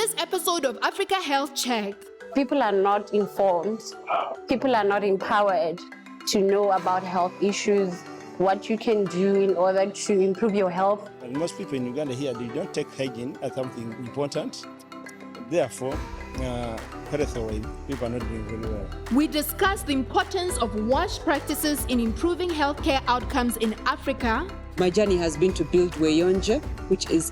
this episode of Africa Health Check. People are not informed, people are not empowered to know about health issues, what you can do in order to improve your health. And most people in Uganda here, they don't take hygiene as something important. Therefore, health-wise, people are not doing very well. We discuss the importance of WASH practices in improving healthcare outcomes in Africa. My journey has been to build Weyonje, which is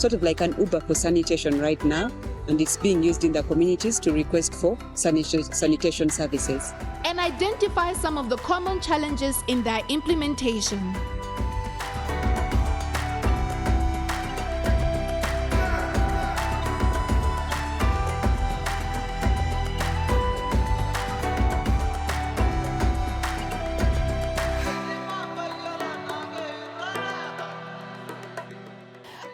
sort of like an Uber for sanitation right now, and it's being used in the communities to request for sanitation services. And identify some of the common challenges in their implementation.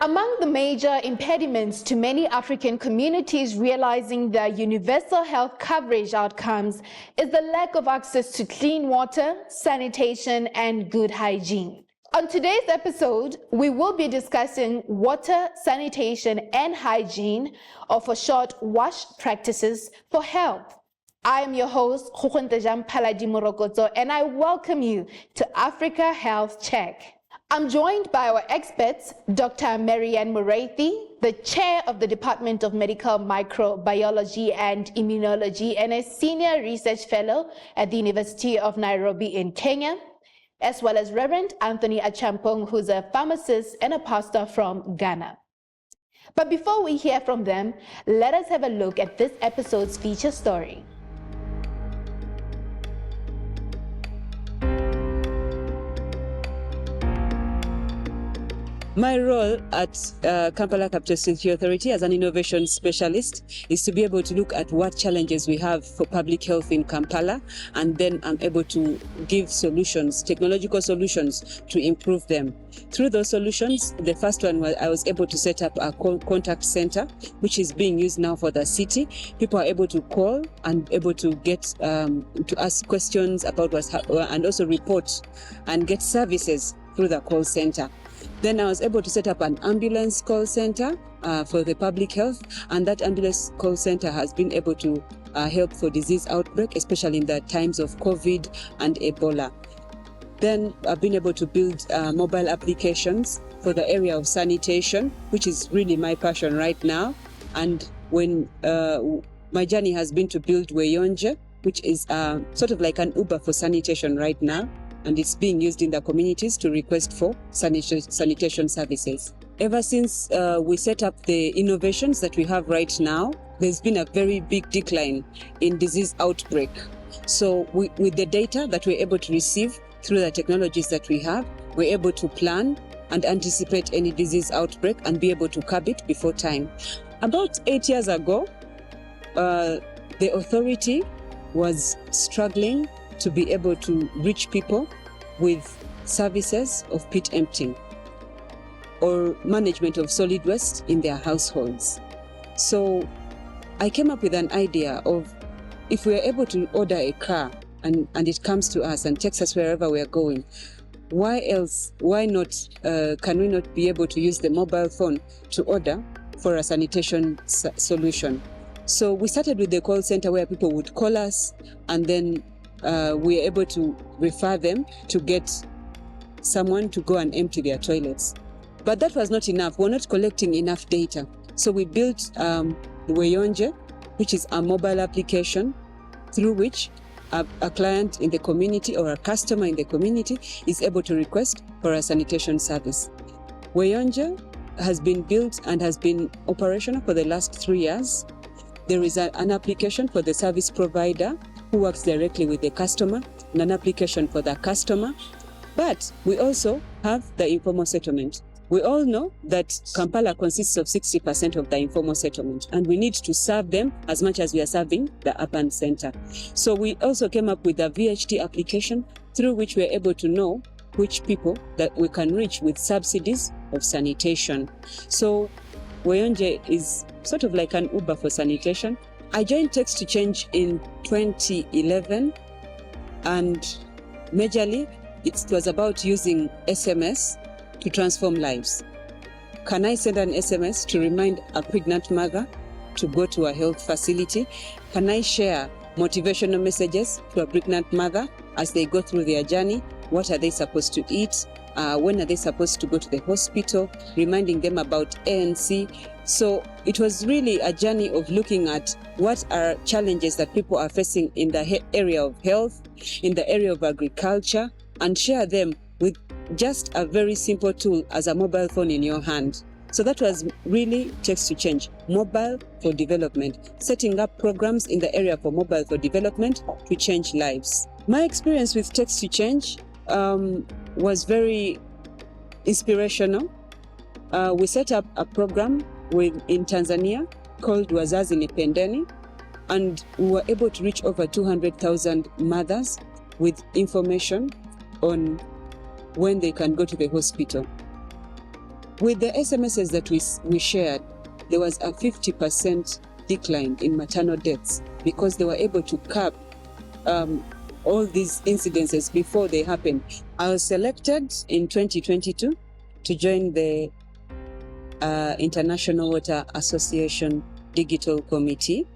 Among the major impediments to many African communities realizing their universal health coverage outcomes is the lack of access to clean water, sanitation, and good hygiene. On today's episode, we will be discussing water, sanitation, and hygiene, or for short, WASH practices for health. I am your host, Khukhuntejam Paladi Morokoto, and I welcome you to Africa Health Check. I'm joined by our experts, Dr. Marianne Mureithi, the chair of the Department of Medical Microbiology and Immunology and a senior research fellow at the University of Nairobi in Kenya, as well as Reverend Anthony Achampong, who's a pharmacist and a pastor from Ghana. But before we hear from them, let us have a look at this episode's feature story. My role at Kampala Capital City Authority as an innovation specialist is to be able to look at what challenges we have for public health in Kampala, and then I'm able to give solutions, technological solutions to improve them. Through those solutions, the first one was I was able to set up a contact center, which is being used now for the city. People are able to call and able to get to ask questions about what's happening and also report and get services through the call center. Then I was able to set up an ambulance call center for the public health, and that ambulance call center has been able to help for disease outbreak, especially in the times of COVID and Ebola. Then I've been able to build mobile applications for the area of sanitation, which is really my passion right now. And when my journey has been to build Weyonje, which is sort of like an Uber for sanitation right now, and it's being used in the communities to request for sanitation services. Ever since we set up the innovations that we have right now, there's been a very big decline in disease outbreak. So with the data that we're able to receive through the technologies that we have, we're able to plan and anticipate any disease outbreak and be able to curb it before time. About 8 years ago, the authority was struggling to be able to reach people with services of pit emptying or management of solid waste in their households. So I came up with an idea of, if we are able to order a car and it comes to us and takes us wherever we are going, why not, can we not be able to use the mobile phone to order for a sanitation solution? So we started with the call center where people would call us, and then we are able to refer them to get someone to go and empty their toilets. But that was not enough. We're not collecting enough data. So we built Weyonje, which is a mobile application through which a client in the community or a customer in the community is able to request for a sanitation service. Weyonje has been built and has been operational for the last 3 years. There is an application for the service provider who works directly with the customer, and an application for the customer. But we also have the informal settlement. We all know that Kampala consists of 60% of the informal settlement, and we need to serve them as much as we are serving the urban center. So we also came up with a VHT application through which we are able to know which people that we can reach with subsidies of sanitation. So Weyonje is sort of like an Uber for sanitation. I joined Text to Change in 2011, and majorly it was about using SMS to transform lives. Can I send an SMS to remind a pregnant mother to go to a health facility? Can I share motivational messages to a pregnant mother as they go through their journey? What are they supposed to eat? When are they supposed to go to the hospital? Reminding them about ANC. So it was really a journey of looking at what are challenges that people are facing in the area of health, in the area of agriculture, and share them with just a very simple tool as a mobile phone in your hand. So that was really Text to Change, mobile for development, setting up programs in the area for mobile for development to change lives. My experience with Text to Change was very inspirational. We set up a program in Tanzania called Wazazi Nipendeni, and we were able to reach over 200,000 mothers with information on when they can go to the hospital. With the SMSs that we shared, there was a 50% decline in maternal deaths because they were able to cap all these incidences before they happen. I was selected in 2022 to join the International Water Association Digital Committee.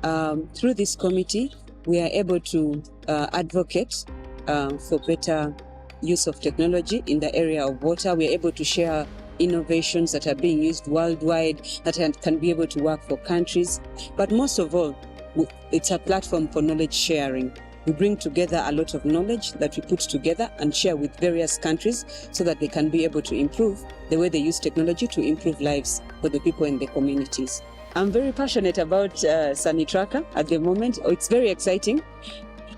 Through this committee, we are able to advocate for better use of technology in the area of water. We are able to share innovations that are being used worldwide that can be able to work for countries. But most of all, it's a platform for knowledge sharing. We bring together a lot of knowledge that we put together and share with various countries so that they can be able to improve the way they use technology to improve lives for the people in the communities. I'm very passionate about SaniTracker at the moment. It's very exciting.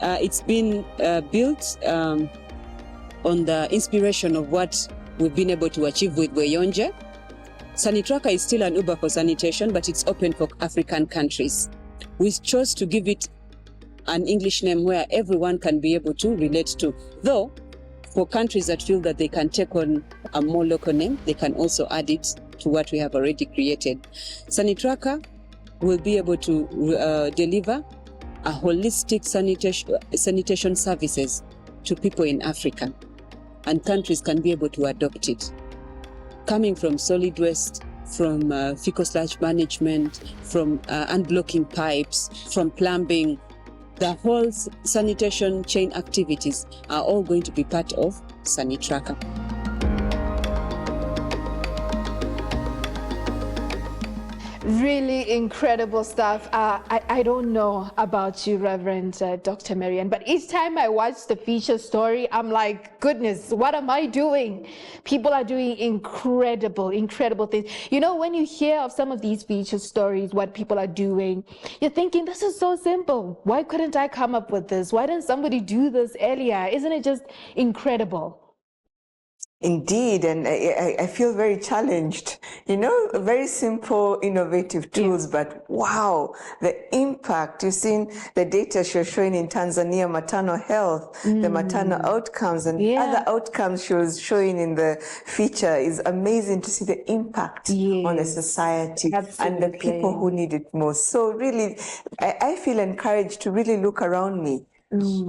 It's been built on the inspiration of what we've been able to achieve with Weyonje. SaniTracker is still an Uber for sanitation, but it's open for African countries. We chose to give it an English name where everyone can be able to relate to. Though, for countries that feel that they can take on a more local name, they can also add it to what we have already created. SaniTracker will be able to deliver a holistic sanitation services to people in Africa, and countries can be able to adopt it. Coming from solid waste, from fecal sludge management, from unblocking pipes, from plumbing, the whole sanitation chain activities are all going to be part of SaniTracker. Really incredible stuff. I don't know about you, Reverend Dr. Marian, but each time I watch the feature story, I'm like, goodness, what am I doing? People are doing incredible things. You know, when you hear of some of these feature stories, what people are doing, you're thinking, this is so simple. Why couldn't I come up with this? Why didn't somebody do this earlier? Isn't it just incredible? Indeed, and I feel very challenged. You know, very simple, innovative tools, but wow, the impact. You've seen the data you're showing in Tanzania, maternal health, the maternal outcomes, and other outcomes she was showing in the feature is amazing to see the impact on the society and the people who need it most. So really, I feel encouraged to really look around me.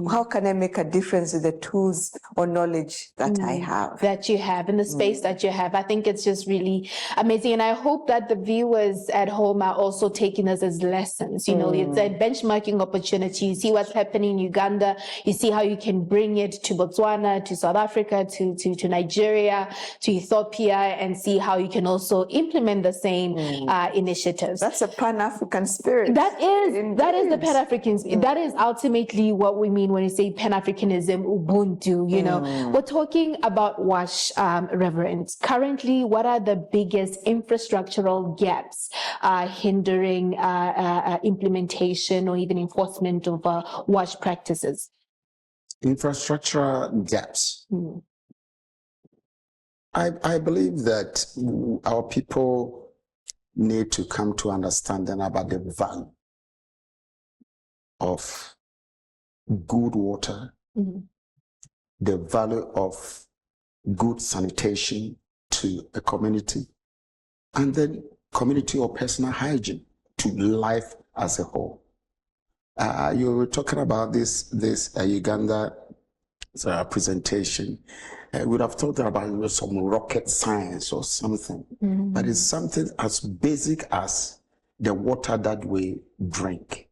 How can I make a difference with the tools or knowledge that I have? That you have, in the space that you have. I think it's just really amazing. And I hope that the viewers at home are also taking this as lessons. You know, it's a benchmarking opportunity. You see what's happening in Uganda. You see how you can bring it to Botswana, to South Africa, to Nigeria, to Ethiopia, and see how you can also implement the same initiatives. That's a Pan-African spirit. That is the Pan-African spirit. That is ultimately what we mean when we say Pan-Africanism, Ubuntu, you know. We're talking about WASH, Reverend. Currently, what are the biggest infrastructural gaps hindering implementation or even enforcement of WASH practices? Infrastructural gaps. I believe that our people need to come to understand about the value of good water, the value of good sanitation to a community, and then community or personal hygiene to life as a whole. You were talking about this Uganda presentation. We would have thought about some rocket science or something, but it's something as basic as the water that we drink,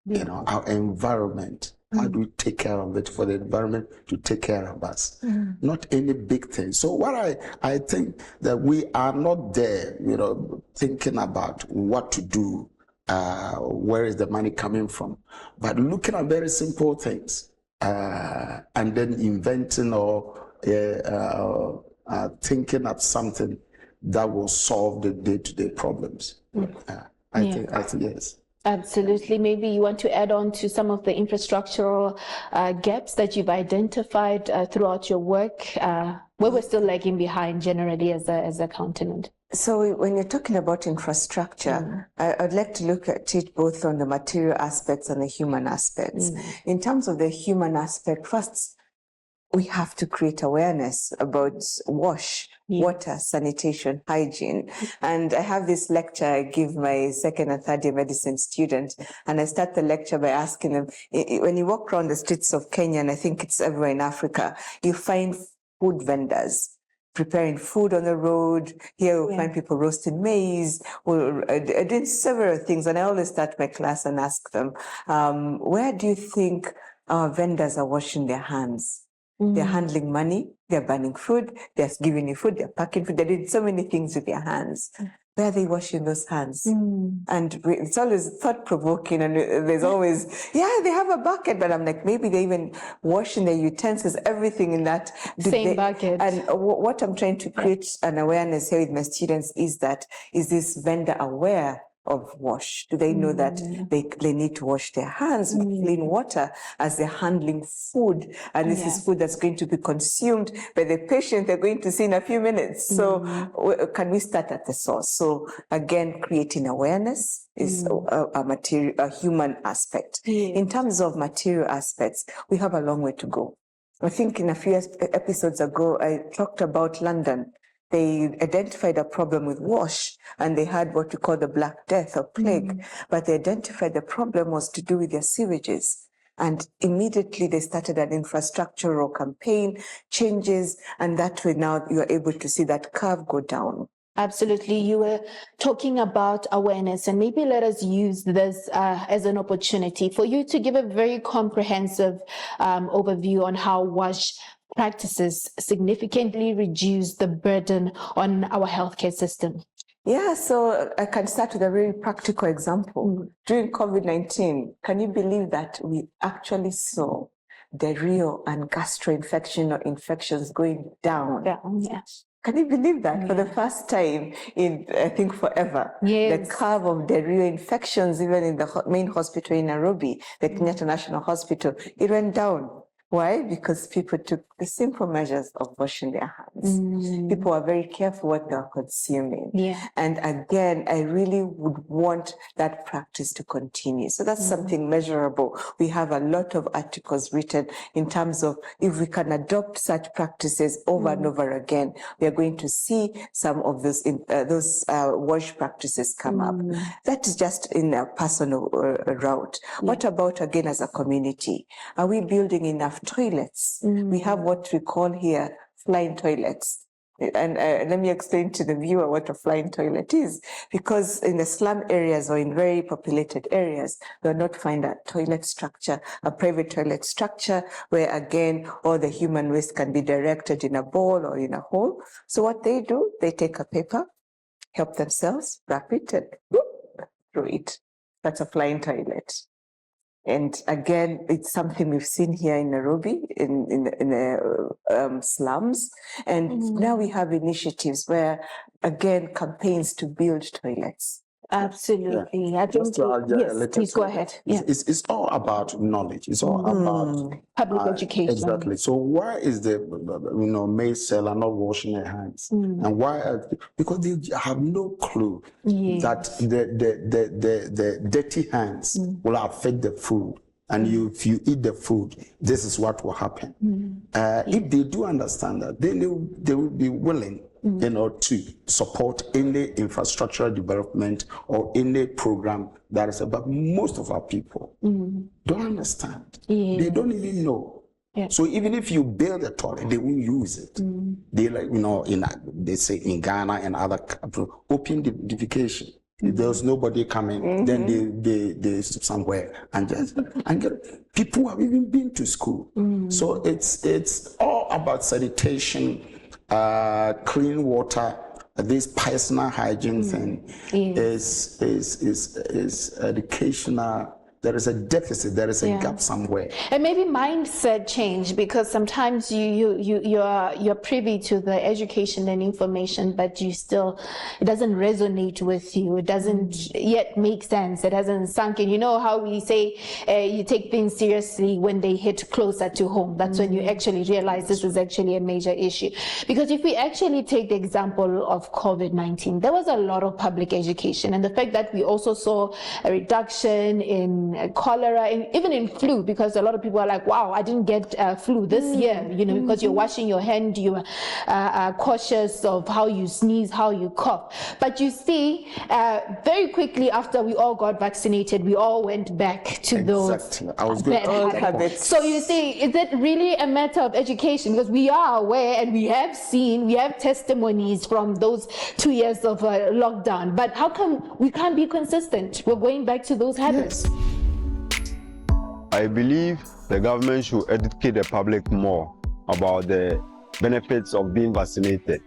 you know, our environment. How do we take care of it for the environment to take care of us? Not any big thing. So what I think that we are not there, you know, thinking about what to do, where is the money coming from, but looking at very simple things, and then inventing or thinking of something that will solve the day-to-day problems. I think yes. Absolutely. Maybe you want to add on to some of the infrastructural gaps that you've identified throughout your work, where we're still lagging behind generally as a continent. So when you're talking about infrastructure, I'd like to look at it both on the material aspects and the human aspects. In terms of the human aspect, first, we have to create awareness about water, sanitation, hygiene. And I have this lecture I give my second and third year medicine students, and I start the lecture by asking them, when you walk around the streets of Kenya, and I think it's everywhere in Africa, you find food vendors preparing food on the road. Here we find people roasting maize, or doing several things. And I always start my class and ask them, where do you think our vendors are washing their hands? They're handling money, they're buying food, they're giving you food, they're packing food, they're doing so many things with their hands. Where are they washing those hands? And it's always thought-provoking, and there's always, they have a bucket, but I'm like, maybe they're even washing their utensils, everything in that same bucket. And what I'm trying to create an awareness here with my students is that, is this vendor aware of wash? Do they know that they need to wash their hands with clean water as they're handling food? And this is food that's going to be consumed by the patient they're going to see in a few minutes. So can we start at the source? So again, creating awareness is a human aspect. In terms of material aspects, we have a long way to go. I think in a few episodes ago, I talked about London. They identified a problem with wash, and they had what we call the Black Death or plague. But they identified the problem was to do with their sewages. And immediately they started an infrastructural campaign, changes, and that way now you're able to see that curve go down. Absolutely. You were talking about awareness, and maybe let us use this as an opportunity for you to give a very comprehensive overview on how WASH practices significantly reduce the burden on our healthcare system. Yeah, so I can start with a very practical example. During COVID-19, can you believe that we actually saw diarrhea and gastroinfection or infections going down? Yes. Can you believe that? For the first time in, I think, forever. The curve of diarrhea infections, even in the main hospital in Nairobi, the Kenyatta National Hospital, it went down. Why? Because people took the simple measures of washing their hands. People are very careful what they're consuming. And again, I really would want that practice to continue. So that's something measurable. We have a lot of articles written in terms of if we can adopt such practices over and over again, we are going to see some of those WASH practices come up. That is just in a personal route. What about, again, as a community? Are we building enough toilets? We have what we call here flying toilets. And let me explain to the viewer what a flying toilet is. Because in the slum areas or in very populated areas, they'll not find a toilet structure, a private toilet structure, where again, all the human waste can be directed in a bowl or in a hole. So what they do, they take a paper, help themselves, wrap it, and throw it. That's a flying toilet. And again, it's something we've seen here in Nairobi, in the slums. And now we have initiatives where, again, campaigns to build toilets. Absolutely. I think, yes, please go ahead. It's all about knowledge. It's all about public education. Exactly. So why is the maize seller not washing their hands? And why? Because they have no clue that the dirty hands will affect the food. And if you eat the food, this is what will happen. If they do understand that, then they will be willing to support any infrastructural development or any program that is about. Most of our people don't understand. They don't even know. So even if you build a toilet, they won't use it. They they say in Ghana and other countries, open defecation. If there was nobody coming, then they sit somewhere and get, people have even been to school. So it's all about sanitation, clean water. This personal hygiene thing is educational. There is a deficit, there is a gap somewhere. And maybe mindset change, because sometimes you're privy to the education and information, but it doesn't resonate with you. It doesn't yet make sense. It hasn't sunk in. You know how we say you take things seriously when they hit closer to home. That's when you actually realize this is actually a major issue. Because if we actually take the example of COVID-19, there was a lot of public education, and the fact that we also saw a reduction in cholera and even in flu, because a lot of people are like, wow, I didn't get flu this year, because you're washing your hand, you are cautious of how you sneeze, how you cough. But you see, very quickly after we all got vaccinated, we all went back to those bad habits. So you see, is it really a matter of education? Because we are aware and we have testimonies from those 2 years of lockdown, but how come we can't be consistent? We're going back to those habits. Yes. I believe the government should educate the public more about the benefits of being vaccinated.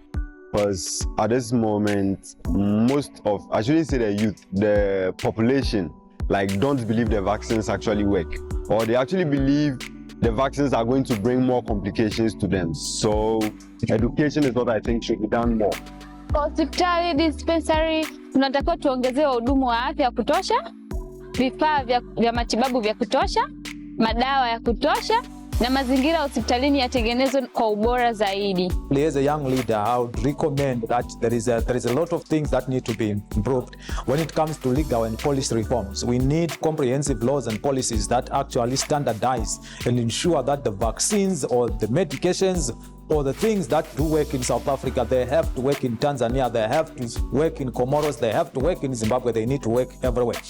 Because at this moment, I shouldn't say the youth, the population, don't believe the vaccines actually work. Or they actually believe the vaccines are going to bring more complications to them. So education is what I think should be done more. Hospitali, dispensary, tunatakiwa tuongezee wahudumu wa afya kutosha, vifaa vya matibabu vya kutosha, madawa ya kutosha, na mazingira hospitalini yatengenezwe kwa ubora zaidi. As a young leader, I would recommend that there is a lot of things that need to be improved when it comes to legal and policy reforms. We need comprehensive laws and policies that actually standardize and ensure that the vaccines or the medications or the things that do work in South Africa, they have to work in Tanzania, they have to work in Comoros, they have to work in Zimbabwe, they need to work everywhere.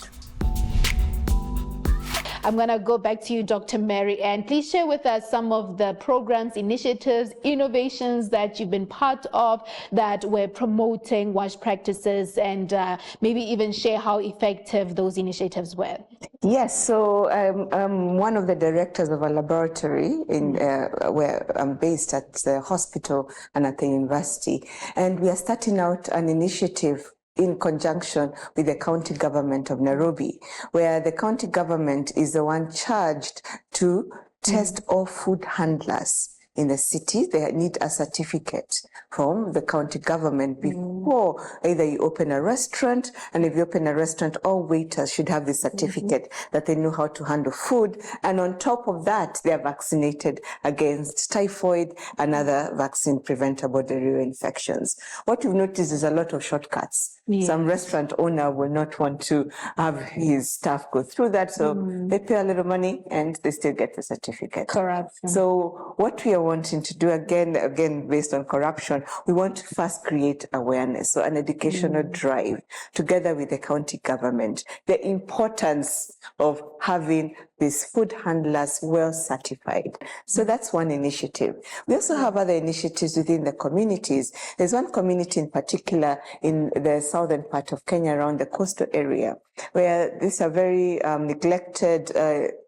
I'm going to go back to you, Dr. Mary Ann. Please share with us some of the programs, initiatives, innovations that you've been part of that were promoting WASH practices, and maybe even share how effective those initiatives were. Yes, so I'm one of the directors of a laboratory where I'm based at the hospital and at the university. And we are starting out an initiative in conjunction with the county government of Nairobi, where the county government is the one charged to test all food handlers in the city. They need a certificate from the county government before either you open a restaurant, and if you open a restaurant, all waiters should have the certificate that they know how to handle food. And on top of that, they are vaccinated against typhoid and other vaccine preventable diarrheal infections. What you've noticed is a lot of shortcuts. Yeah. Some restaurant owner will not want to have his staff go through that, so they pay a little money and they still get the certificate. Correct. So what we are wanting to do, again based on corruption, we want to first create awareness, so an educational drive together with the county government, the importance of having these food handlers well certified. So that's one initiative. We also have other initiatives within the communities. There's one community in particular in the southern part of Kenya, around the coastal area, where these are very neglected,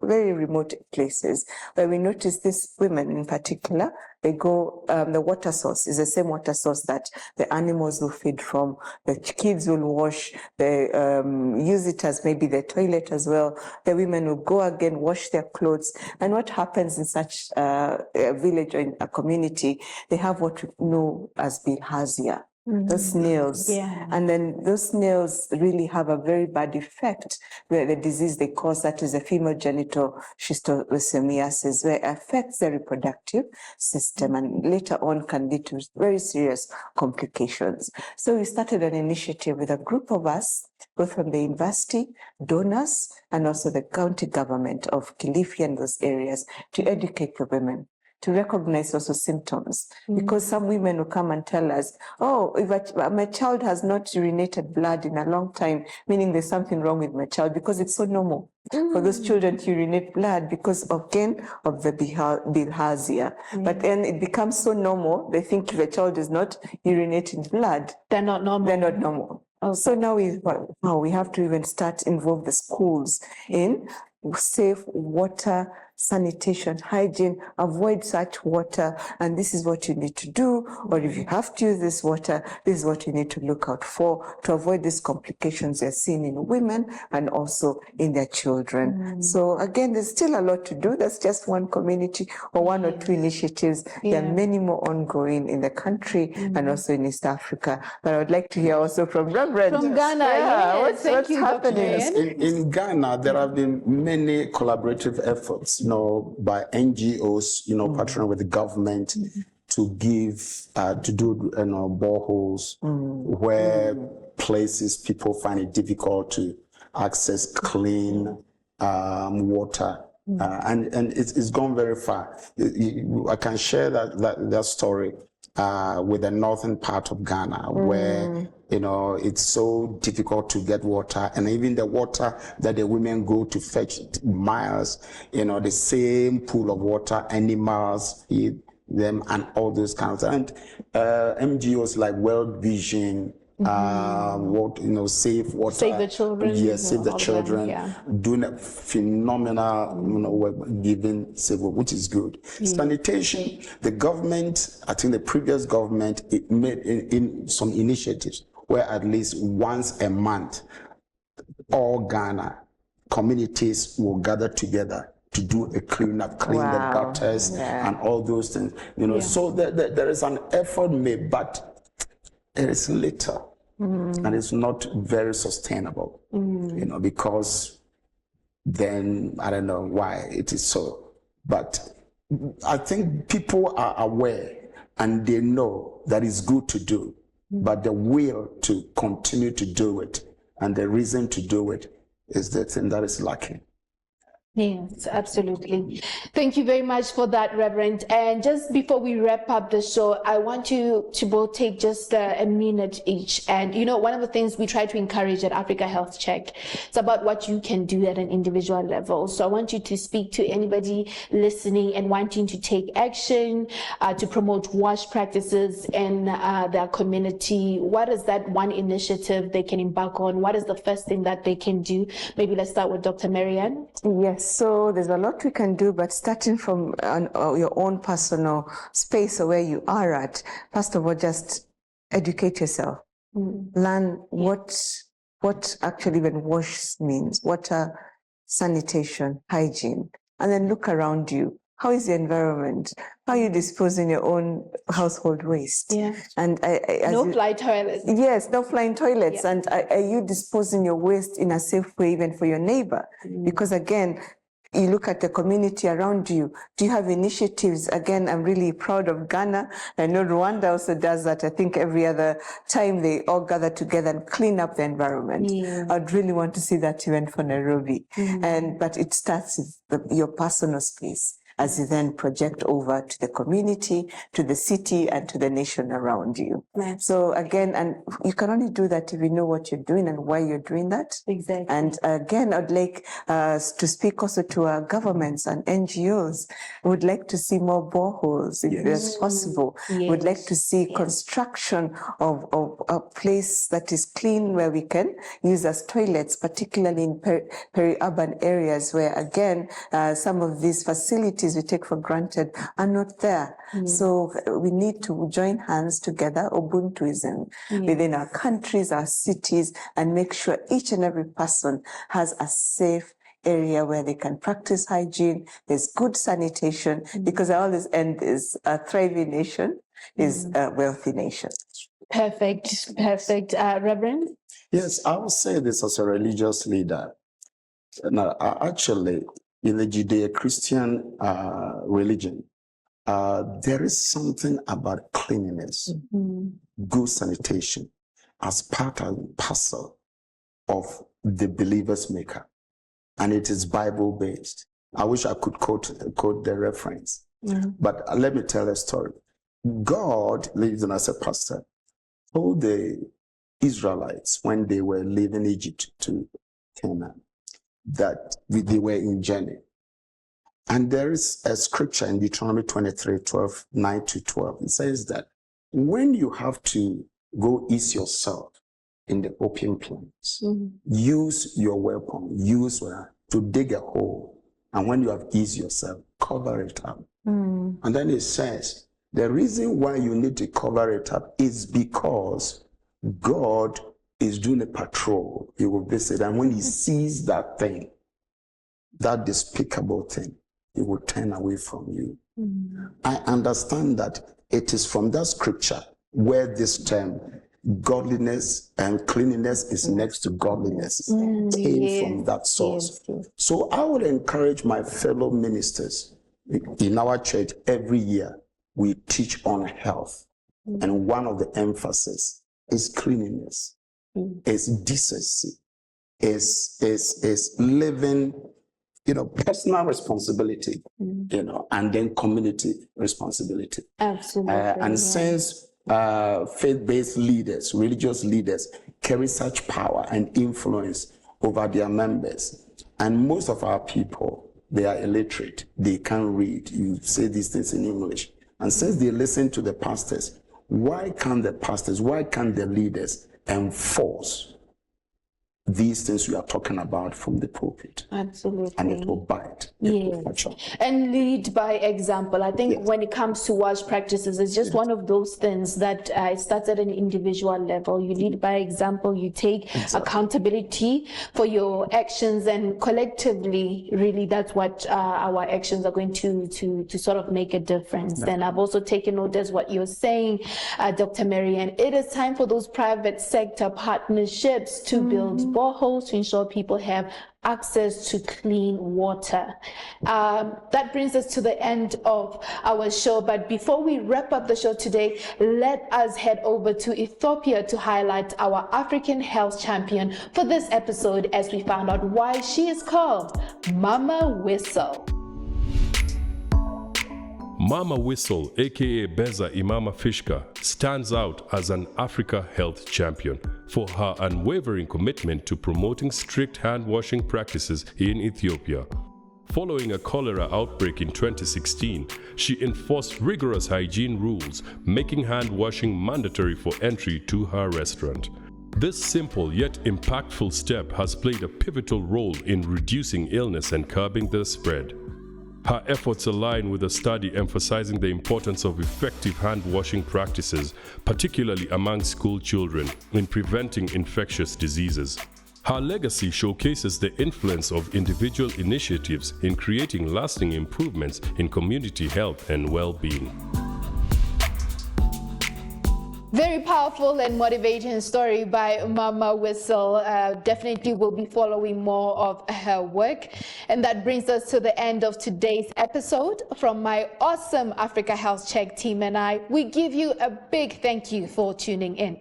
very remote places, where we notice these women in particular, they go, the water source is the same water source that the animals will feed from, the kids will wash, they use it as maybe the toilet as well. The women will go again, wash their clothes. And what happens in such a village or in a community, they have what we know as bilharzia. Those snails. Yeah. And then those snails really have a very bad effect, where the disease they cause, that is the female genital schistosomiasis, where it affects the reproductive system and later on can lead to very serious complications. So we started an initiative with a group of us, both from the university, donors, and also the county government of Kilifi and those areas, to educate the women, to recognize also symptoms, because some women will come and tell us, oh, if my child has not urinated blood in a long time, meaning there's something wrong with my child, because it's so normal for those children to urinate blood because of the bilharzia. But then it becomes so normal, they think if a child is not urinating blood, they're not normal. They're not normal. So now we have to even start involve the schools in safe water, sanitation, hygiene, avoid such water, and this is what you need to do, or if you have to use this water, this is what you need to look out for to avoid these complications you're seeing in women and also in their children. So again, there's still a lot to do. That's just one community or one or two initiatives. There are many more ongoing in the country and also in East Africa. But I would like to hear also from Reverend. From Ghana, yes. What's happening? In Ghana, there have been many collaborative efforts, by NGOs, partnering with the government to give, to do, boreholes where places people find it difficult to access clean water. And it's gone very far. I can share that story with the northern part of Ghana, where it's so difficult to get water, and even the water that the women go to fetch miles, the same pool of water, animals eat them, and all those kinds. And NGOs like World Vision, Save Water, Save the Children, yes, Save the Children, doing a phenomenal work, giving civil, which is good. Sanitation, the government, I think the previous government, it made in some initiatives where at least once a month, all Ghana communities will gather together to do a cleanup, clean the gutters and all those things. So there is an effort made, but it is little and it's not very sustainable, because then I don't know why it is so. But I think people are aware and they know that it's good to do, but the will to continue to do it and the reason to do it is the thing that is lacking. Yes, absolutely. Thank you very much for that, Reverend. And just before we wrap up the show, I want you to both take just a minute each. And, one of the things we try to encourage at Africa Health Check, it's about what you can do at an individual level. So I want you to speak to anybody listening and wanting to take action to promote WASH practices in their community. What is that one initiative they can embark on? What is the first thing that they can do? Maybe let's start with Dr. Marianne. Yes. So there's a lot we can do, but starting from your own personal space or where you are at, first of all, just educate yourself. Learn what actually even WASH means, water, sanitation, hygiene, and then look around you. How is the environment? How are you disposing your own household waste? And no fly toilets. Yes, no flying toilets. And are you disposing your waste in a safe way even for your neighbor? Because again, you look at the community around you. Do you have initiatives? Again, I'm really proud of Ghana. I know Rwanda also does that. I think every other time they all gather together and clean up the environment. I'd really want to see that even for Nairobi. But it starts with your personal space, as you then project over to the community, to the city, and to the nation around you. So again, and you can only do that if you know what you're doing and why you're doing that. Exactly. And again, I'd like to speak also to our governments and NGOs. We would like to see more boreholes if it's possible. We would like to see construction of a place that is clean where we can use as toilets, particularly in peri-urban areas where, again, some of these facilities we take for granted are not there. So we need to join hands together, Ubuntuism, within our countries, our cities, and make sure each and every person has a safe area where they can practice hygiene. There's good sanitation, because I always end is a thriving nation is a wealthy nation. Perfect. Reverend? Yes, I will say this as a religious leader. Now, actually, in the Judeo-Christian religion, there is something about cleanliness, good sanitation, as part and parcel of the believer's maker. And it is Bible-based. I wish I could quote the reference. But let me tell a story. God, even as a pastor, told the Israelites when they were leaving Egypt to Canaan, that they were in journey. And there is a scripture in Deuteronomy 23:12, 9 to 12. It says that when you have to go ease yourself in the opium plants. Use your weapon, to dig a hole. And when you have eased yourself, cover it up. And then it says, the reason why you need to cover it up is because God is doing a patrol. He will visit. And when he sees that thing, that despicable thing, he will turn away from you. I understand that it is from that scripture where this term godliness and cleanliness is next to godliness came from that source. So I would encourage my fellow ministers in our church. Every year we teach on health, and one of the emphasis is cleanliness, is decency, is living, personal responsibility, and then community responsibility. Absolutely. And since faith-based leaders, religious leaders, carry such power and influence over their members, and most of our people, they are illiterate, they can't read. You say these things in English. And since they listen to the pastors, why can't the leaders enforce these things we are talking about from the pulpit? Absolutely. And it will bite. And lead by example. I think when it comes to WASH practices, it's just one of those things that it starts at an individual level. You lead by example, you take accountability for your actions, and collectively, really, that's what our actions are going to sort of make a difference. And I've also taken note as what you're saying, Dr. Marianne. It is time for those private sector partnerships to build boreholes to ensure people have access to clean water. That brings us to the end of our show. But before we wrap up the show today, let us head over to Ethiopia to highlight our African health champion for this episode, as we found out why she is called Mama Whistle. Mama Whistle, aka Beza Imama Fishka, stands out as an Africa health champion for her unwavering commitment to promoting strict hand-washing practices in Ethiopia. Following a cholera outbreak in 2016, she enforced rigorous hygiene rules, making hand-washing mandatory for entry to her restaurant. This simple yet impactful step has played a pivotal role in reducing illness and curbing the spread. Her efforts align with a study emphasizing the importance of effective hand-washing practices, particularly among school children, in preventing infectious diseases. Her legacy showcases the influence of individual initiatives in creating lasting improvements in community health and well-being. Very powerful and motivating story by Mama Whistle. Definitely will be following more of her work. And that brings us to the end of today's episode. From my awesome Africa Health Check team and I, we give you a big thank you for tuning in.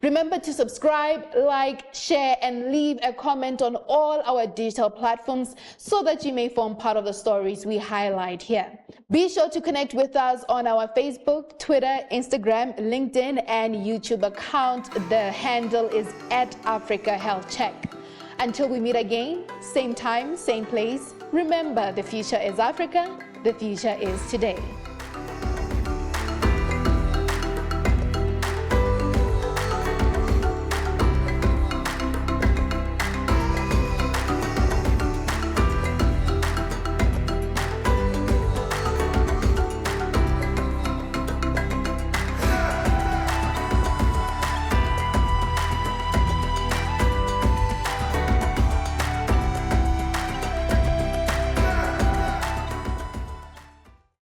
Remember to subscribe, like, share, and leave a comment on all our digital platforms so that you may form part of the stories we highlight here. Be sure to connect with us on our Facebook, Twitter, Instagram, LinkedIn, and YouTube account. The handle is @AfricaHealthCheck. Until we meet again, same time, same place, remember, the future is Africa, the future is today.